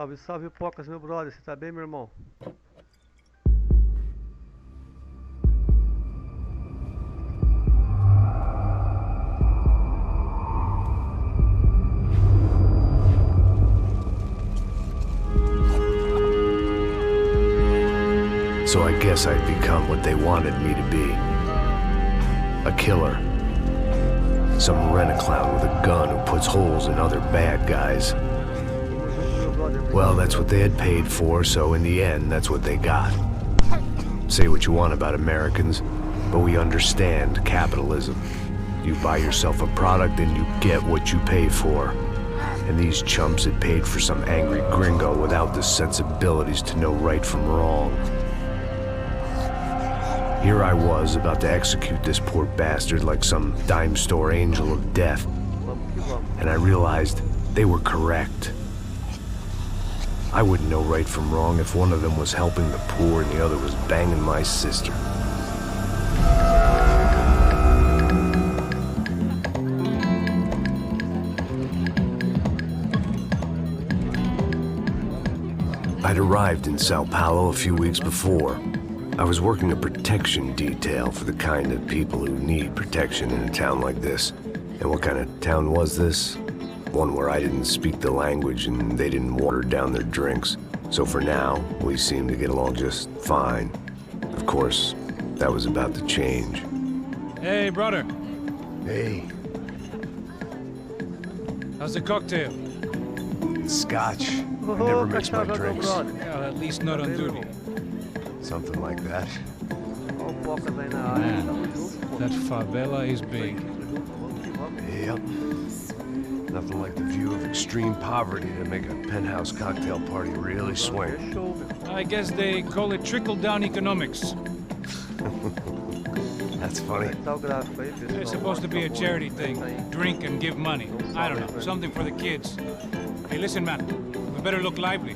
Salve, salve, Pocas, meu brother. Você tá bem, meu irmão? So I guess I'd become what they wanted me to be. A killer. Some rent-a-clown with a gun who puts holes in other bad guys. Well, that's what they had paid for, so in the end, that's what they got. Say what you want about Americans, but we understand capitalism. You buy yourself a product and you get what you pay for. And these chumps had paid for some angry gringo without the sensibilities to know right from wrong. Here I was, about to execute this poor bastard like some dime store angel of death. And I realized they were correct. I wouldn't know right from wrong if one of them was helping the poor and the other was banging my sister. I'd arrived in Sao Paulo a few weeks before. I was working a protection detail for the kind of people who need protection in a town like this. And what kind of town was this? One where I didn't speak the language and they didn't water down their drinks. So for now, we seemed to get along just fine. Of course, that was about to change. Hey, brother. Hey. How's the cocktail? Scotch. I never mix my drinks. Well, at least not on duty. Something like that. Man, that favela is big. Yep. Nothing like the view of extreme poverty to make a penthouse cocktail party really swing. I guess they call it trickle-down economics. That's funny. It's supposed to be a charity thing. Drink and give money. I don't know, something for the kids. Hey, listen, man. We better look lively.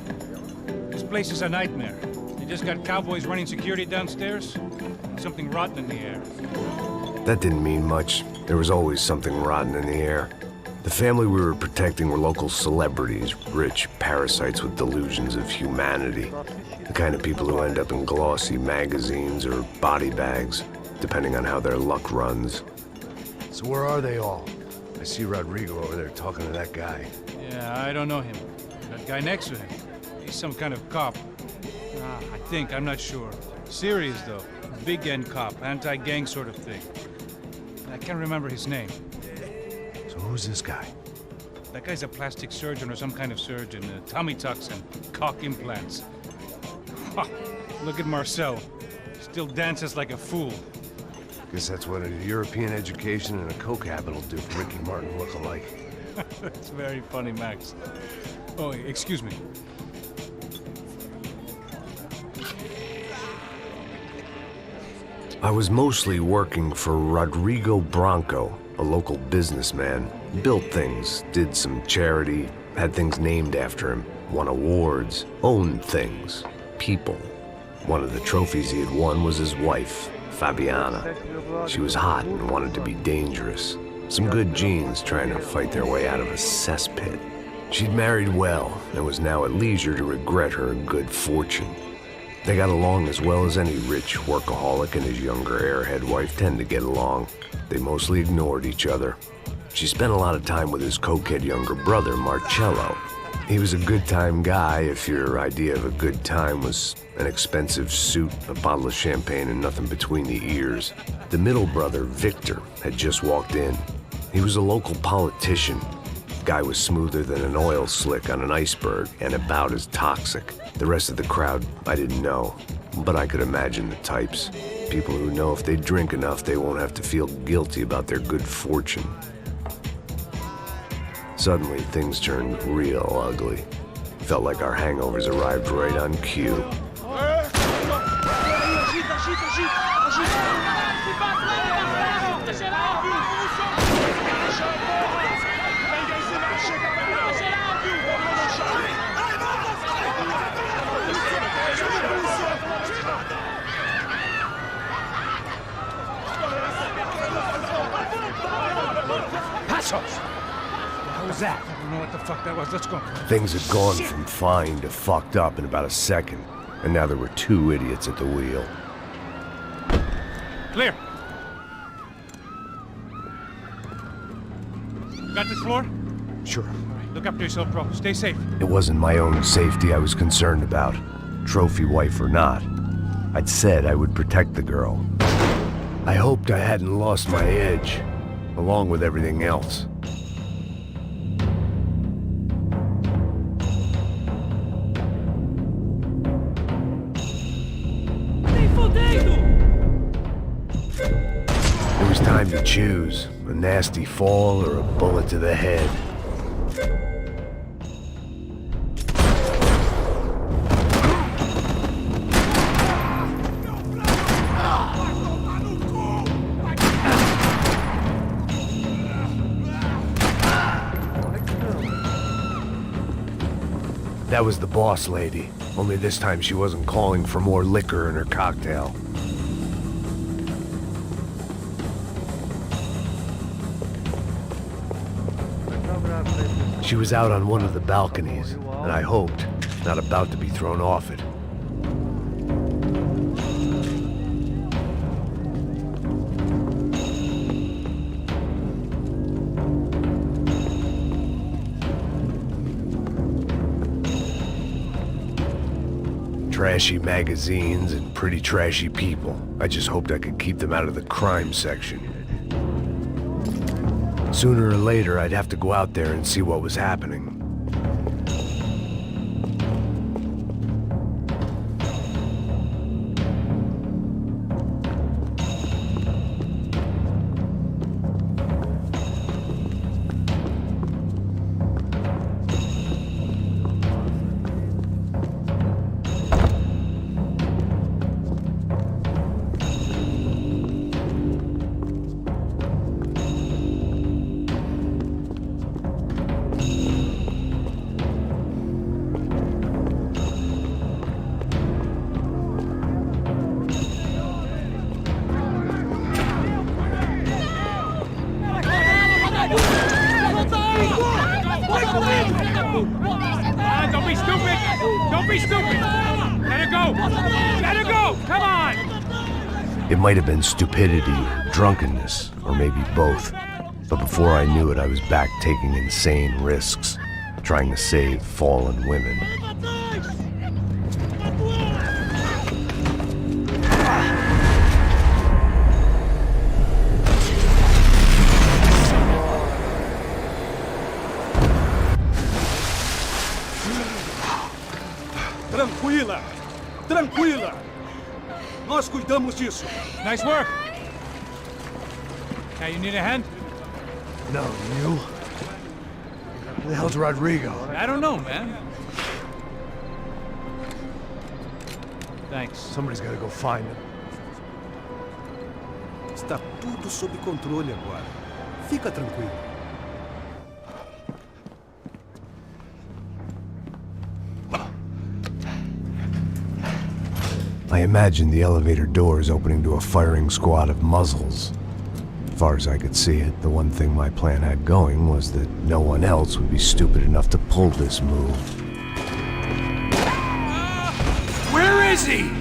This place is a nightmare. You just got cowboys running security downstairs. Something rotten in the air. That didn't mean much. There was always something rotten in the air. The family we were protecting were local celebrities, rich parasites with delusions of humanity. The kind of people who end up in glossy magazines or body bags, depending on how their luck runs. So where are they all? I see Rodrigo over there talking to that guy. Yeah, I don't know him. That guy next to him. He's some kind of cop. I think, I'm not sure. Serious, though. Big end cop, anti-gang sort of thing. I can't remember his name. So who's this guy? That guy's a plastic surgeon or some kind of surgeon. Tummy tucks and cock implants. Look at Marcel. Still dances like a fool. Guess that's what a European education and a coke habit will do for Ricky Martin look-alike. That's very funny, Max. Oh, excuse me. I was mostly working for Rodrigo Branco, a local businessman. Built things, did some charity, had things named after him, won awards, owned things, people. One of the trophies he had won was his wife, Fabiana. She was hot and wanted to be dangerous. Some good genes trying to fight their way out of a cesspit. She'd married well and was now at leisure to regret her good fortune. They got along as well as any rich workaholic and his younger airhead wife tend to get along. They mostly ignored each other. She spent a lot of time with his cokehead younger brother, Marcello. He was a good-time guy if your idea of a good time was an expensive suit, a bottle of champagne, and nothing between the ears. The middle brother, Victor, had just walked in. He was a local politician. Guy was smoother than an oil slick on an iceberg and about as toxic. The rest of the crowd, I didn't know, but I could imagine the types. People who know if they drink enough, they won't have to feel guilty about their good fortune. Suddenly, things turned real ugly. Felt like our hangovers arrived right on cue. What was that? I don't know what the fuck that was. Let's go. Things had gone from fine to fucked up in about a second, and now there were two idiots at the wheel. Clear. Got this floor? Sure. All right, look after yourself, bro. Stay safe. It wasn't my own safety I was concerned about, trophy wife or not. I'd said I would protect the girl. I hoped I hadn't lost my edge, along with everything else. It was time to choose, a nasty fall or a bullet to the head. That was the boss lady, only this time she wasn't calling for more liquor in her cocktail. She was out on one of the balconies, and I hoped not about to be thrown off it. Trashy magazines and pretty trashy people. I just hoped I could keep them out of the crime section. Sooner or later, I'd have to go out there and see what was happening. Don't be stupid! Don't be stupid! Let her go! Let her go! Come on! It might have been stupidity or drunkenness, or maybe both. But before I knew it, I was back taking insane risks, trying to save fallen women. Tranquila! Tranquila! Nós cuidamos disso. Nice work! Now you need a hand? No, you? Who the hell's Rodrigo? I don't know, man. Thanks. Somebody's gotta go find him. Está tudo sob controle agora. Fica tranquilo. I imagined the elevator doors opening to a firing squad of muzzles. As far as I could see it, the one thing my plan had going was that no one else would be stupid enough to pull this move. Where is he?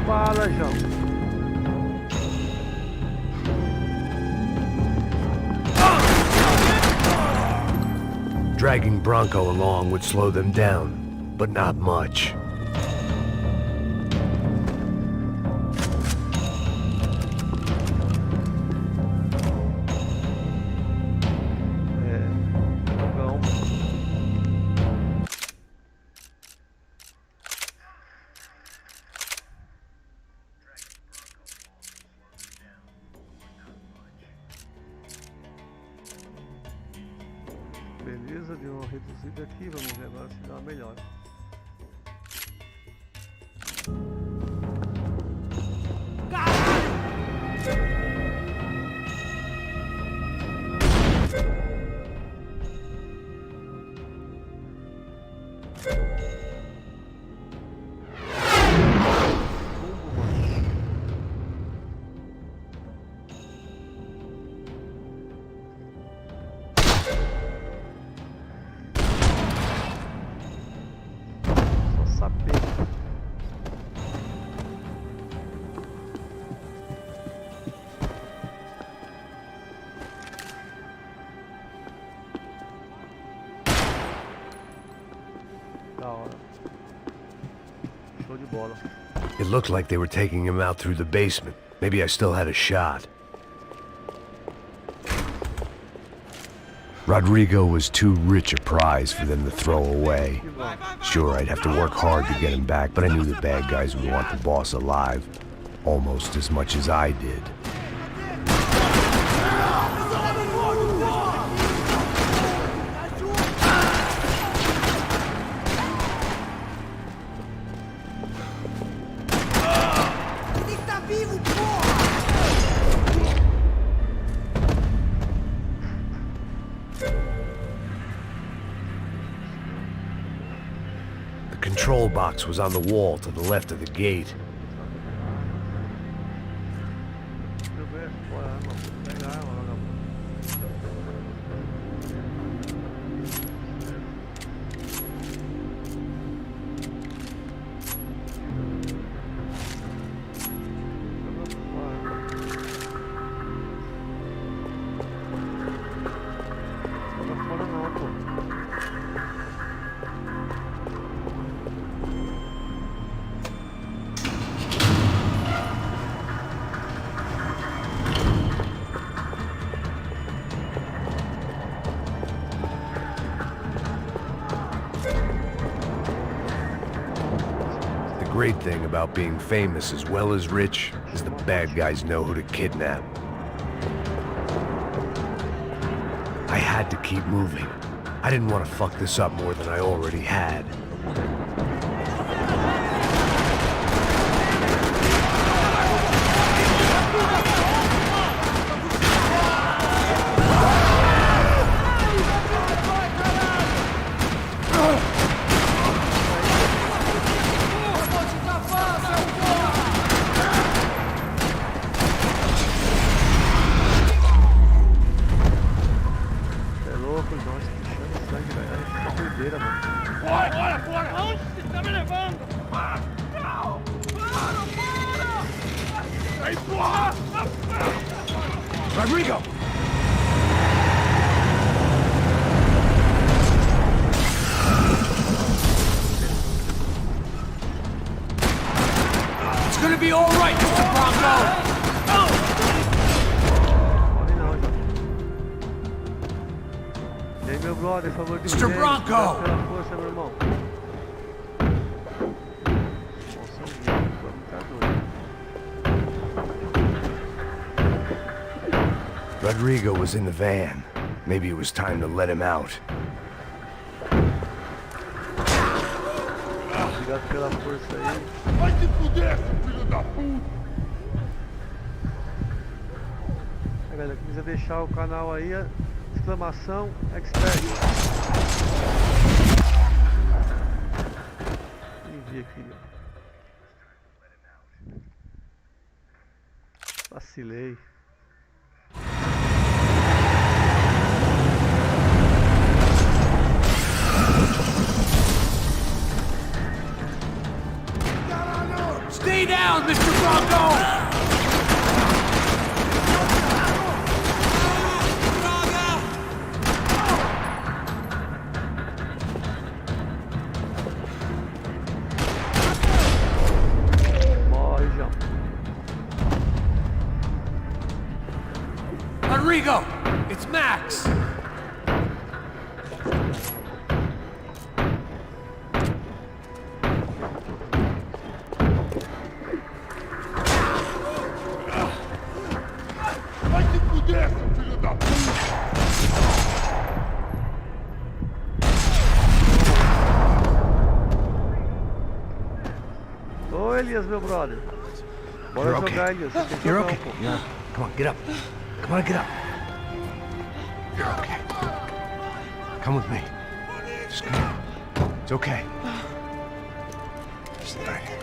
Bala, João. Dragging Bronco along would slow them down, but not much. Beleza, deu uma reduzida aqui, vamos ver agora se dá uma melhora. Da hora. Show de bola. It looked like they were taking him out through the basement. Maybe I still had a shot. Rodrigo was too rich a prize for them to throw away. Sure, I'd have to work hard to get him back, but I knew the bad guys would want the boss alive. Almost as much as I did. The control box was on the wall to the left of the gate. The great thing about being famous as well as rich is the bad guys know who to kidnap. I had to keep moving. I didn't want to fuck this up more than I already had. Rodrigo! It's gonna be all right, Mr. Bronco! Ei, meu brother, favor de Mr. Bronco! pela força, meu irmão. Rodrigo was in the van. Maybe it was time to let him out. Obrigado pela força aí. Vai se fuder, filho da puta! Aí, galera, quem quiser deixar o canal aí, exclamação expert. Envia aqui, ó. Vacilei. Stay down, Mr. Bronco! Morre, João. Rodrigo! It's Max! Vai se fuder, filho da puta! Ô Elias, meu brother. Bora You're jogar, okay. Elias. Você tem que You're jogar, okay. pô. Yeah. Come on, get up. Come on, get up. You're okay. Come with me. Just come on. It's okay. Just right here.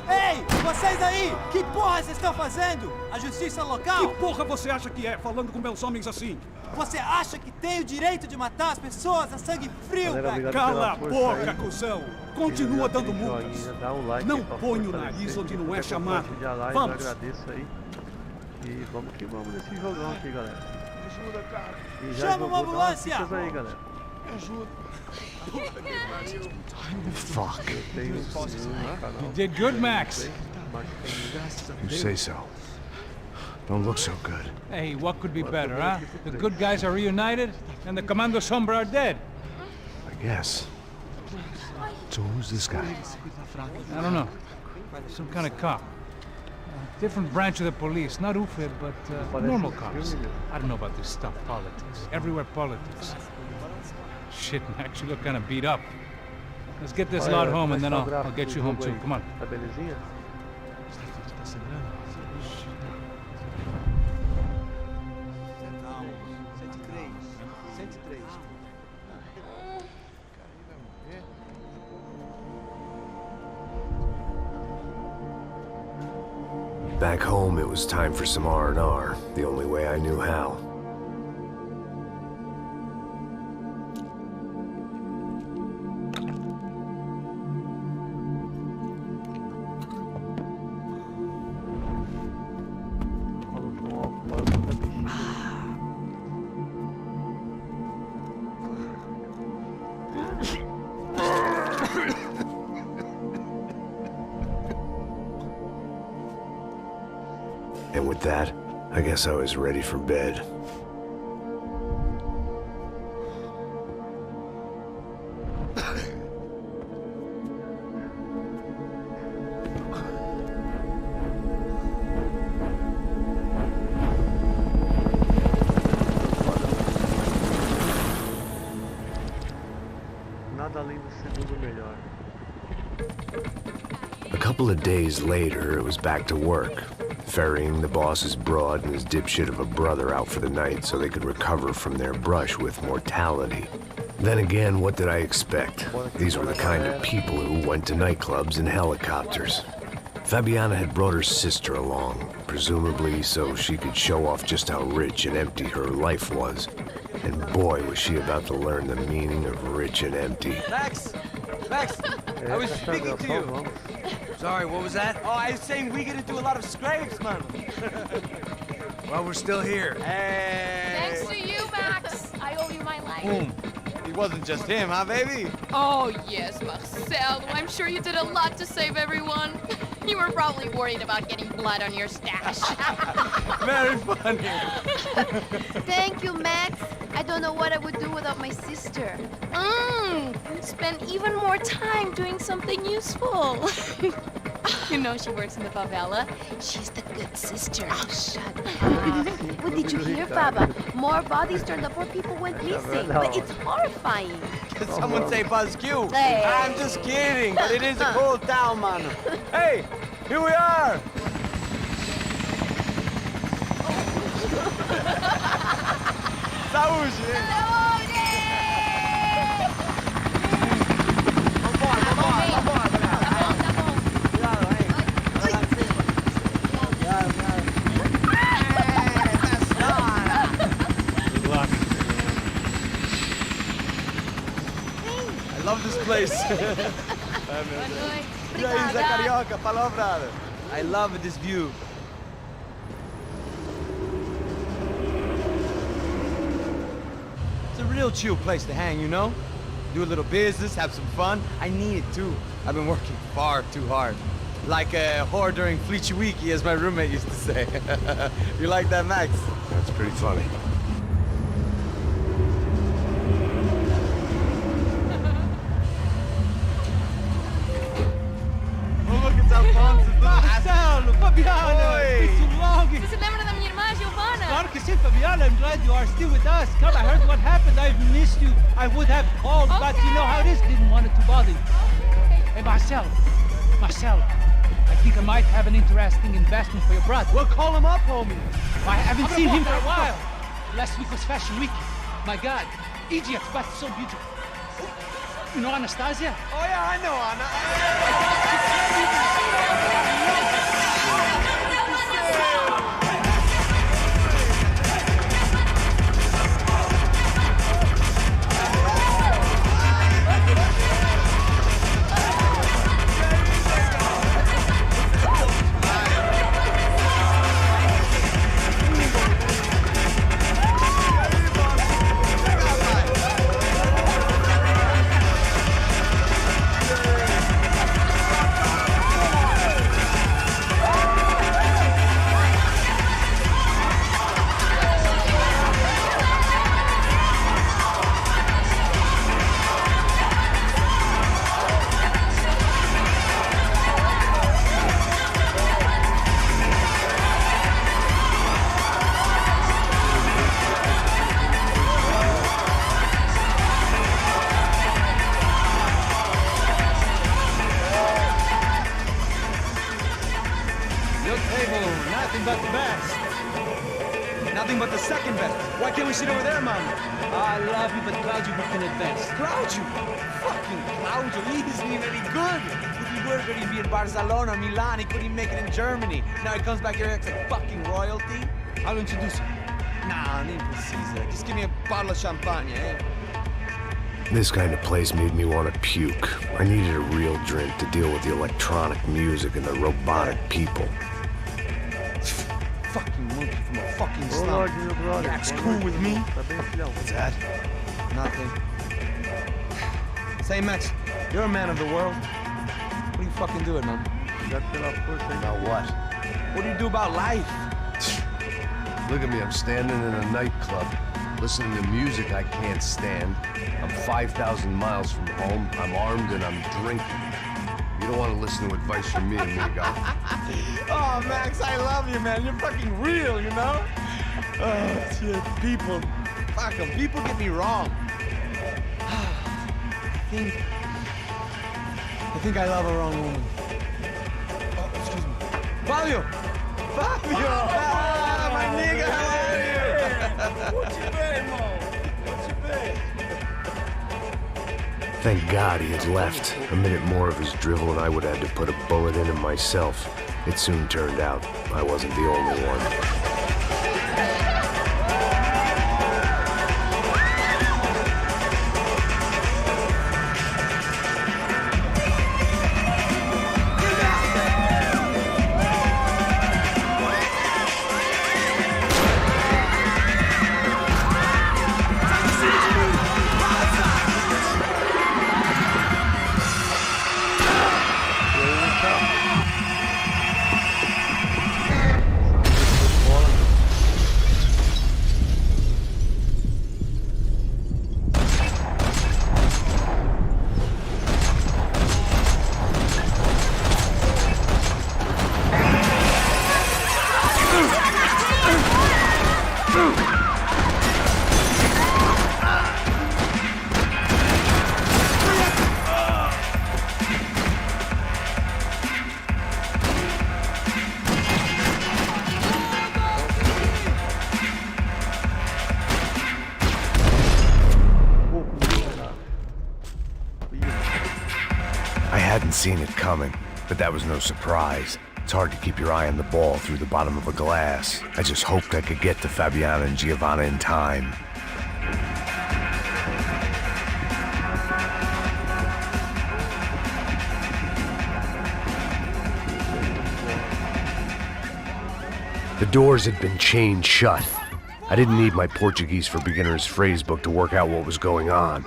Ei, vocês aí! Que porra vocês estão fazendo? A justiça local? Que porra você acha que é, falando com meus homens assim? Você acha que tem o direito de matar as pessoas a sangue frio, Galera, velho? obrigado Cala pela a força boca, aí. cuzão! Continua dando Aquele multas. joinha, dá um like Não aí pra põe o fortalecer. nariz onde não é Quer chamado. compartilhar a live, Vamos. Eu agradeço aí. E vamos que vamos nesse jogão aqui, galera. Ajuda, cara. E já Chama jogou, uma dá umas ambulância! dicas aí, galera. Me ajuda. Fuck. Tem um canal. You did good, Max. You say so. Don't look so good. Hey, what could be better, huh? The good guys are reunited, and the Commando Sombra are dead. I guess. So who's this guy? I don't know. Some kind of cop. Different branch of the police. Not UFED, but normal cops. I don't know about this stuff, politics. Everywhere politics. Shit, Max, you look kind of beat up. Let's get this lot home, and then I'll get you home too. Come on. Tá belezinha? Back home, it was time for some R&R, the only way I knew how. And with that, I guess I was ready for bed. Nada além do segundo melhor. A couple of days later, it was back to work, ferrying the boss's broad and his dipshit of a brother out for the night so they could recover from their brush with mortality. Then again, what did I expect? These were the kind of people who went to nightclubs in helicopters. Fabiana had brought her sister along, presumably so she could show off just how rich and empty her life was. And boy, was she about to learn the meaning of rich and empty. Max! Max! I was speaking to you. Sorry, what was that? Oh, I was saying we gotta do a lot of scrapes, man. Well, we're still here. Hey! Thanks to you, Max. I owe you my life. Boom. It wasn't just him, huh, baby? Oh, yes, Marcel. I'm sure you did a lot to save everyone. You were probably worried about getting blood on your stash. Very funny. Thank you, Max. I don't know what I would do without my sister. Spend even more time doing something useful. You know she works in the favela. She's the good sister. Oh, shut up. What did you hear, Baba? More bodies turned up, more people went missing. But it's horrifying. Did someone say Buzz Q? Hey. I'm just kidding, but it is a cold town, man. Hey, here we are. Saúde! I love this place. E aí, Zé Carioca, palavra. I love this view. It's a real chill place to hang, you know? Do a little business, have some fun. I need it too. I've been working far too hard. Like a whore during Fleechy Weeky, as my roommate used to say. You like that, Max? That's pretty funny. Marcelo, Fabiana, it's been too long. Você se lembra da minha irmã, Giovanna? Claro que sim, Fabiana. I'm glad you are still with us. Come, I heard what happened. I've missed you. I would have called, but you know how it is. Didn't want it to bother you. Okay. Hey, Marcel. Marcel, I think I might have an interesting investment for your brother. Well, call him up, homie. I haven't seen him for a while. Last week was Fashion Week. My God, Egypt, but so beautiful. You know Anastasia? Oh, yeah, I know Anna. Nothing but the best. Nothing but the second best. Why can't we sit over there, man? I love you, but Claudio booked in advance. Claudio? Fucking Claudio, he isn't even any good. If he were good, he'd be in Barcelona, Milan. He couldn't even make it in Germany. Now he comes back here acts like fucking royalty. I'll introduce you. Nah, I need Caesar. Just give me a bottle of champagne, eh? This kind of place made me want to puke. I needed a real drink to deal with the electronic music and the robotic people. Fucking monkey from a fucking Ô, slum. Lorde, meu brother. Acts Boa cool noite, with me. Tá bem, filhão? What's that? Nothing. Say, Max, you're a man of the world. What do you fucking do it, man? Obrigado pela força aí. Now what? What do you do about life? Look at me, I'm standing in a nightclub, listening to music I can't stand. I'm 5,000 miles from home, I'm armed and I'm drinking. You don't want to listen to advice from me, amigo. Oh, Max, I love you, man. You're fucking real, you know? Oh, shit, people. Fuck 'em. People get me wrong. I think I love a wrong woman. Oh, excuse me. Fabio! Fabio! Ah, my nigga, how are you? What you been, Mo? What you been? Thank God he had left. A minute more of his drivel and I would have had to put a bullet in him myself. It soon turned out I wasn't the only one. I hadn't seen it coming, but that was no surprise. It's hard to keep your eye on the ball through the bottom of a glass. I just hoped I could get to Fabiana and Giovanna in time. The doors had been chained shut. I didn't need my Portuguese for Beginners phrase book to work out what was going on.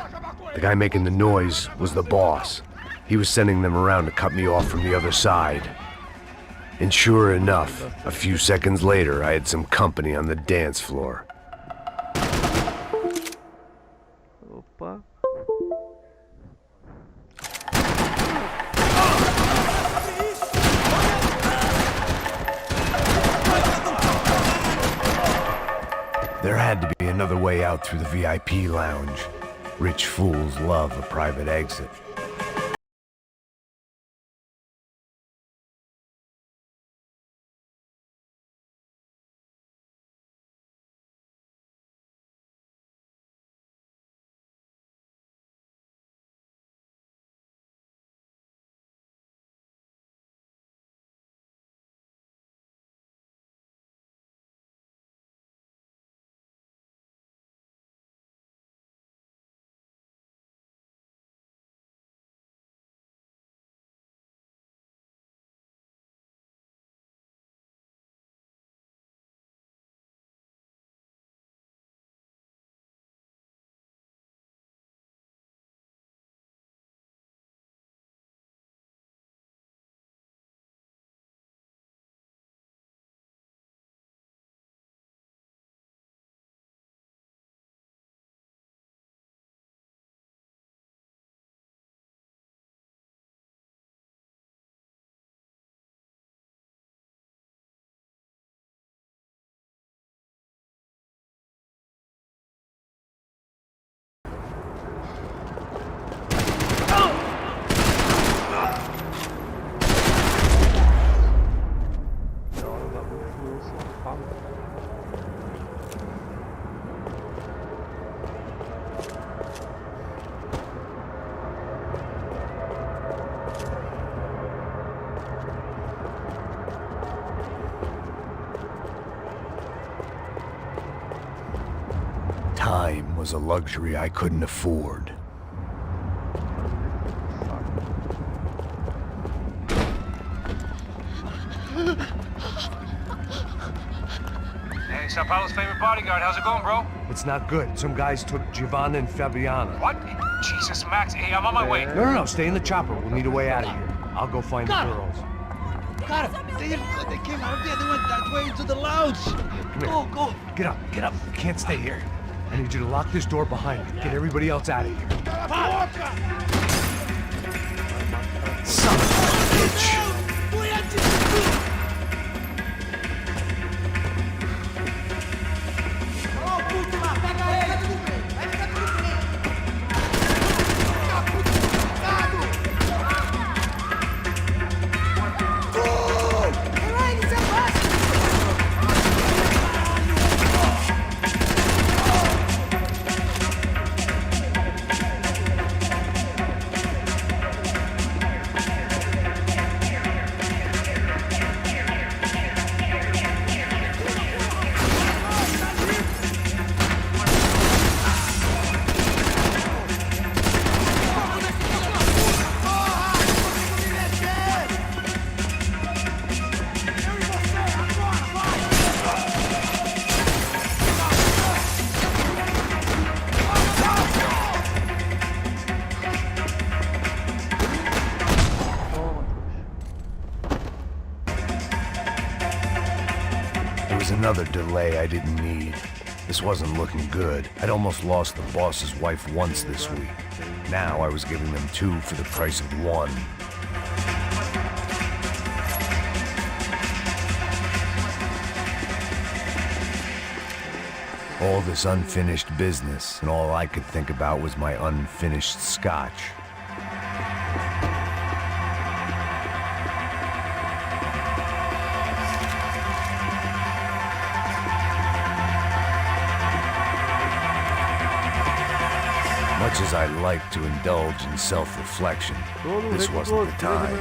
The guy making the noise was the boss. He was sending them around to cut me off from the other side. And sure enough, a few seconds later, I had some company on the dance floor. Opa. There had to be another way out through the VIP lounge. Rich fools love a private exit. time was a luxury I couldn't afford. Hey, Sao Paulo's favorite bodyguard. How's it going, bro? It's not good. Some guys took Giovanna and Fabiana. What? Jesus, Max. Hey, I'm on my way. No, stay in the chopper. We'll need a way out of here. I'll go find the girls. Got it. They came out of there. They went that way into the lounge. Go. Get up. You can't stay here. I need you to lock this door behind me. Get everybody else out of here. Son of a bitch! Another delay I didn't need. This wasn't looking good. I'd almost lost the boss's wife once this week. Now I was giving them two for the price of one. All this unfinished business, and all I could think about was my unfinished scotch. Much as I like to indulge in self-reflection, this wasn't the time.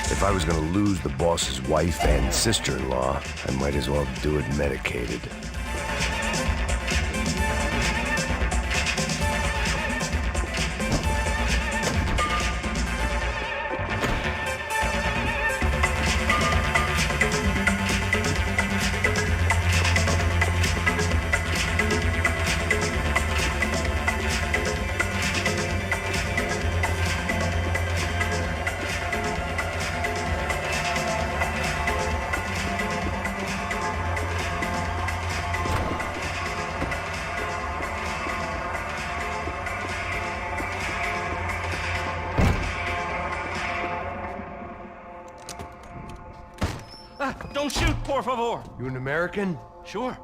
If I was gonna lose the boss's wife and sister-in-law, I might as well do it medicated. Don't shoot, por favor. You an American? Sure.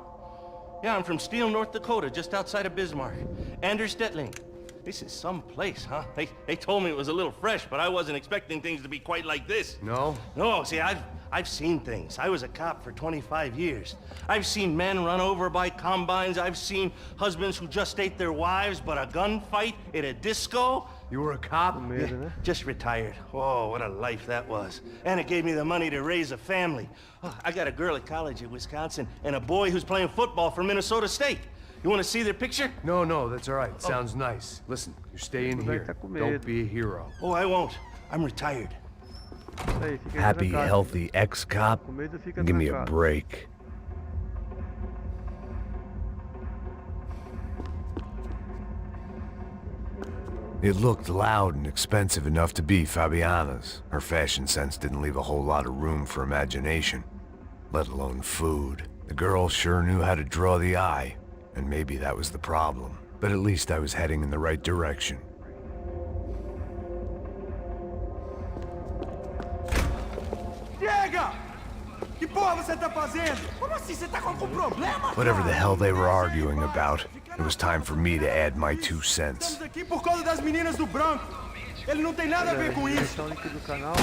Yeah, I'm from Steele, North Dakota, just outside of Bismarck. Anders Stetling. This is some place, huh? They told me it was a little fresh, but I wasn't expecting things to be quite like this. No? No, see, I've seen things. I was a cop for 25 years. I've seen men run over by combines. I've seen husbands who just ate their wives, but a gunfight at a disco. You were a cop? Yeah, just retired. Oh, what a life that was. And it gave me the money to raise a family. Oh, I got a girl at college at Wisconsin and a boy who's playing football for Minnesota State. You want to see their picture? No, that's all right. Sounds nice. Listen, you stay in here. Don't be a hero. Oh, I won't. I'm retired. Happy, healthy ex-cop? Give me a break. It looked loud and expensive enough to be Fabiana's. Her fashion sense didn't leave a whole lot of room for imagination, let alone food. The girl sure knew how to draw the eye, and maybe that was the problem. But at least I was heading in the right direction. Chega! Que porra você tá fazendo? Como assim? Você tá com algum problema? Whatever the hell they were arguing about, it was time for me to add my 2 cents. Estamos aqui por causa das meninas do branco. Ele não tem nada a ver com isso. Deixar o link do canal.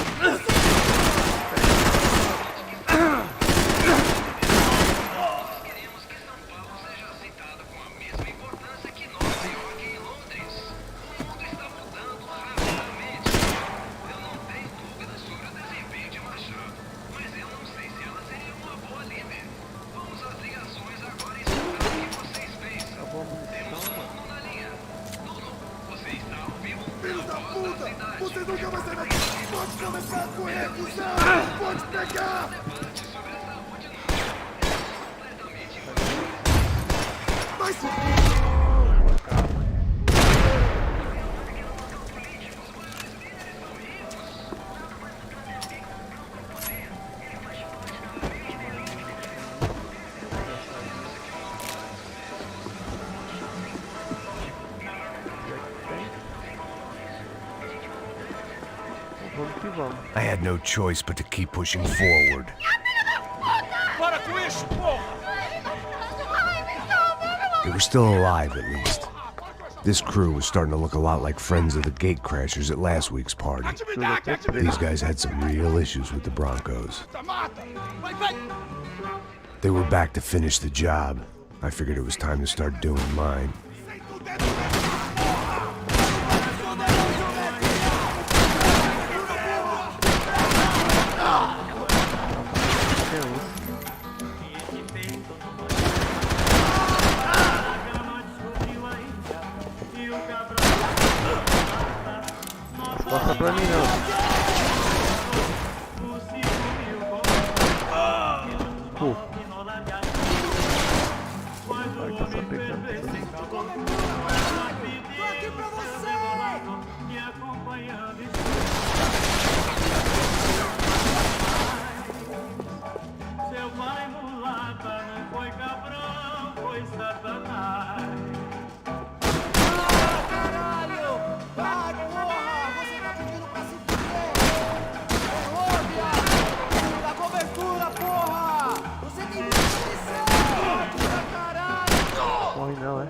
Você nunca vai sair daqui! Pode começar a correr, cuzão! Pode pegar! Vai se... Vamos que vamos. I had no choice but to keep pushing forward. Para com isso, porra! They were still alive, at least. This crew was starting to look a lot like friends of the gatecrashers at last week's party. These guys had some real issues with the Broncos. They were back to finish the job. I figured it was time to start doing mine. Passa pra mim não. Pô. Vai que tá pegando. Tô aqui pra você! Seu pai mulata não foi cabrão, foi satanás. Ah, caralho! Vai, porra! Você tá pedindo pra se fuder! Errou, viado! Dá cobertura, porra! Você tem muita munição! Caralho! Morre não, é?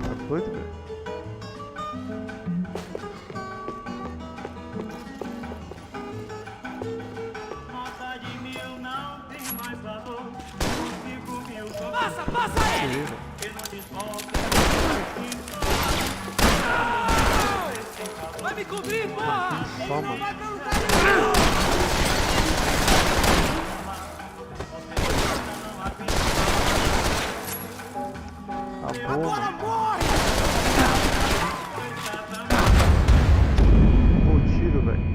Tá doido, velho? Nota de 1000 não tem mais valor. 5.000 Passa, passa ele! que não desmonta. Vai me cobrir, porra! Só, Ele não mano. vai pra lugar nenhum! Tá bom, Agora mano. morre! Pô, tiro, velho.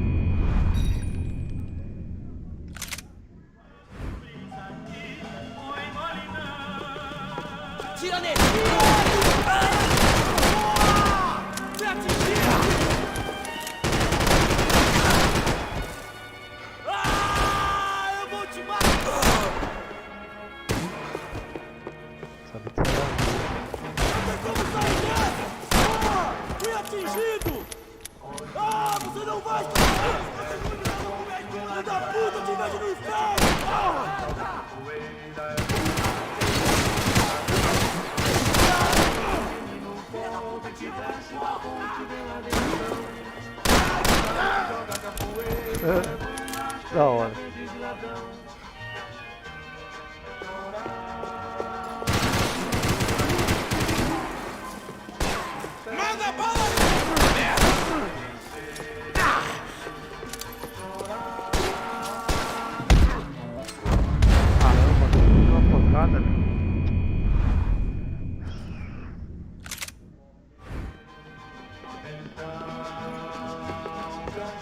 Tira nele! Me atingiu! Ah, eu vou te matar! Sabe tirar. Tem como sair dessa? Ah, fui atingido! Ah, você não vai escapar! Filho da puta, te vejo no inferno! Ah! Da hora. Manda bala! Caramba, deu uma pancada, velho.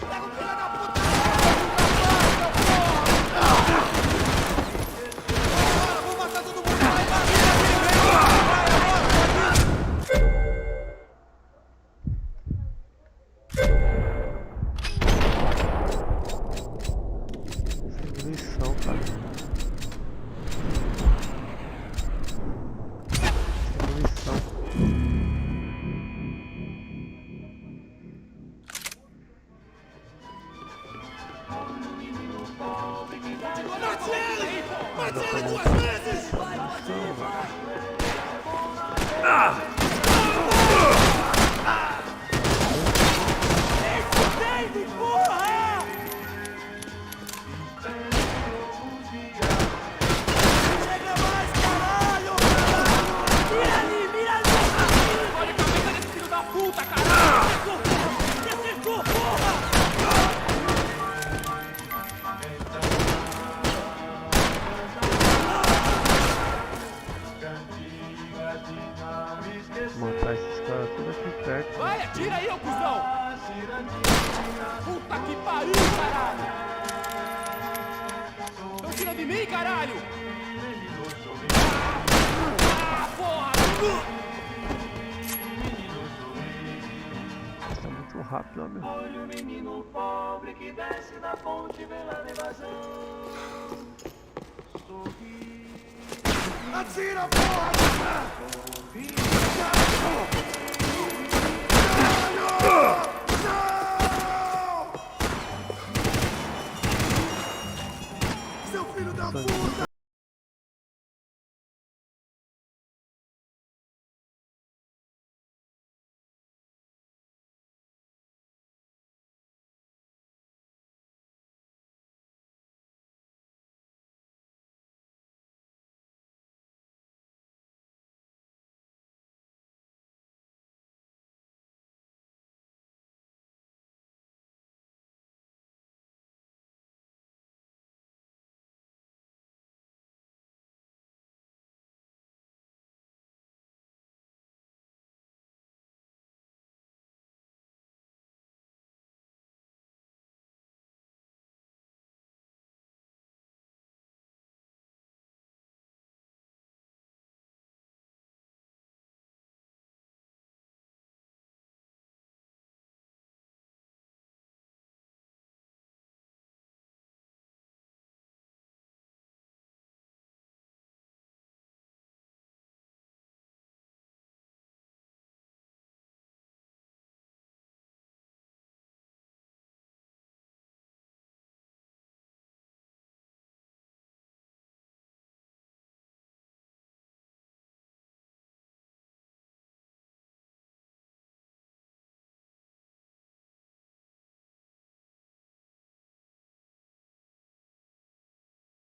Pega o filho da puta! Agora vou matar todo mundo! Vai, Sem munição, cara. Sem munição. mate ele! Mate ele 2 vezes! Vai, pode ir, vai! Nem fudendo, porra! Chega mais, caralho! Mira ali, mira ali! Olha a cabeça desse filho da puta, caralho! Me acertou, porra! aqui, caralho! Porra! Tá muito rápido, ó, meu. Olha o menino pobre que desce da ponte pela evasão. Sorri. Atira, porra! Seu filho da puta!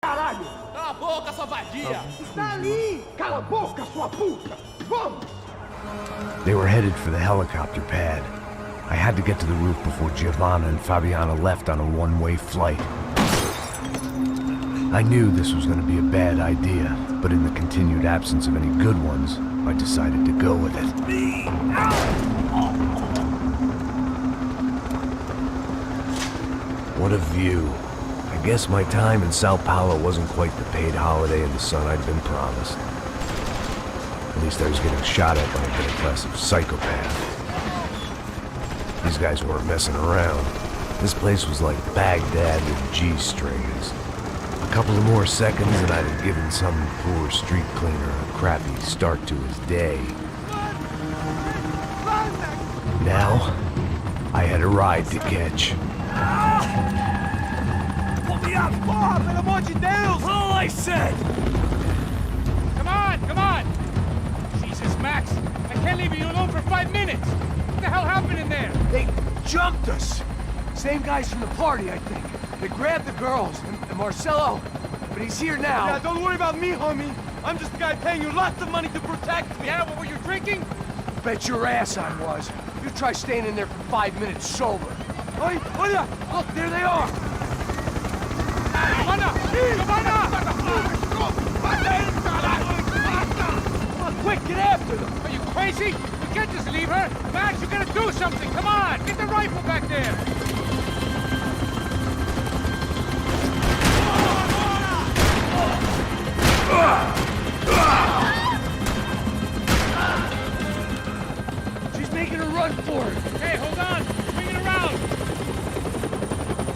Caralho! Cala a boca, sua vadia! Está ali! Cala a boca, sua puta! Vamos! They were headed for the helicopter pad. I had to get to the roof before Giovanna and Fabiana left on a one-way flight. I knew this was going to be a bad idea, but in the continued absence of any good ones, I decided to go with it. What a view. I guess my time in Sao Paulo wasn't quite the paid holiday in the sun I'd been promised. At least I was getting shot at by a middle-class psychopath. These guys weren't messing around. This place was like Baghdad with G-strings. A couple of more seconds and I'd have given some poor street cleaner a crappy start to his day. Now, I had a ride to catch. Porra, pelo amor de Deus! All I said! Come on, come on! Jesus, Max! I can't leave you alone for 5 minutes! What the hell happened in there? They jumped us. Same guys from the party, I think. They grabbed the girls and Marcelo, but he's here now. Yeah, don't worry about me, homie. I'm just the guy paying you lots of money to protect me. Yeah, what were you drinking? Bet your ass I was. You try staying in there for 5 minutes sober. Oi, olha! Look, there they are. Giovanna! Giovanna! Come on, quick, get after them. Are you crazy? You can't just leave her! Max, you gotta do something! Come on! Get the rifle back there! She's making a run for it. Hey, hold on! Bring it around!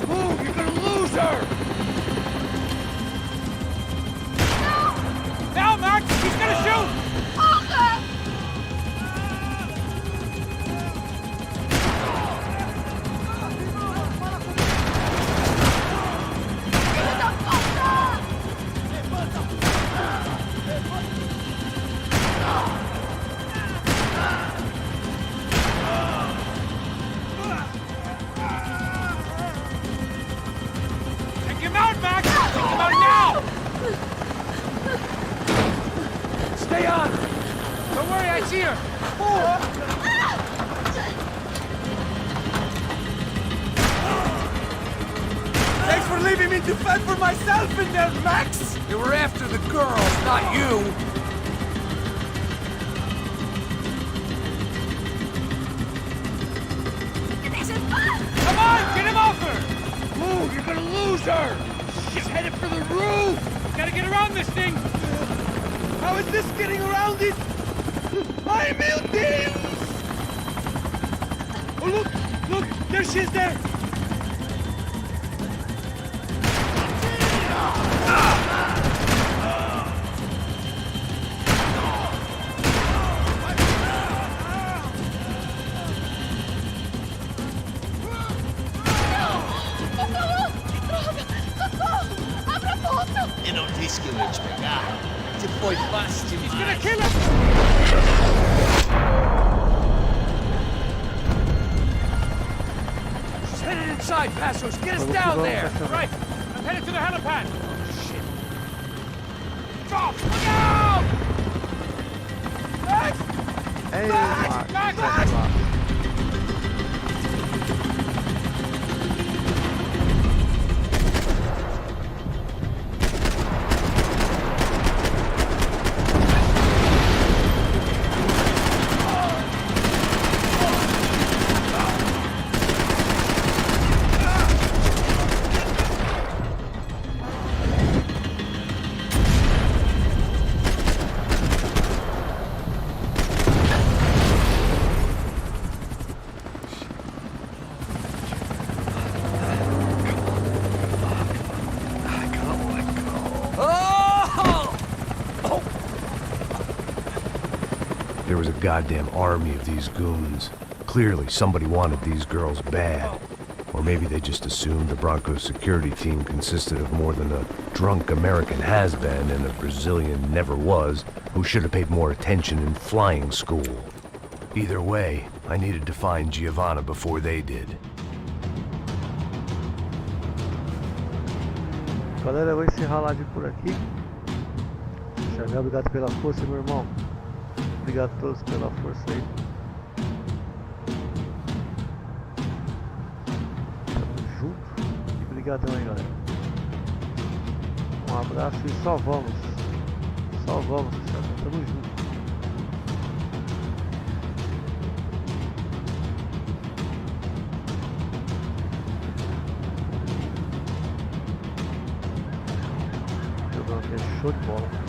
Move, you're gonna lose her. Now, Max! He's gonna shoot! Take him out, Max! Take him out now! Stay on. Don't worry, I see her! Thanks for leaving me to fend for myself in there, Max! They were after the girls, not you. Come on, get him off her! Move, you're gonna lose her. She's headed for the roof. Gotta get around this thing! How is this getting around it? Ay, meu Deus! Oh, look! There she is there! Eu não disse que eu ia te pegar. Você foi fácil demais. Gonna kill him! She's headed inside, Passos. Get us down there! Right, I'm headed to the helipad! Shit. Drop! Look out! Max! Ei, Max! Max! Max! There was a goddamn army of these goons. Clearly, somebody wanted these girls bad. Or maybe they just assumed the Broncos security team consisted of more than a drunk American has-been and a Brazilian never-was who should have paid more attention in flying school. Either way, I needed to find Giovanna before they did. Galera, eu vou encerrar a live por aqui. Xavier, obrigado pela força, meu irmão. Obrigado a todos pela força aí. Tamo junto. E obrigadão aí, galera. Um abraço e só vamos. Só vamos, Xavier. Tamo junto. Jogando aqui é show de bola.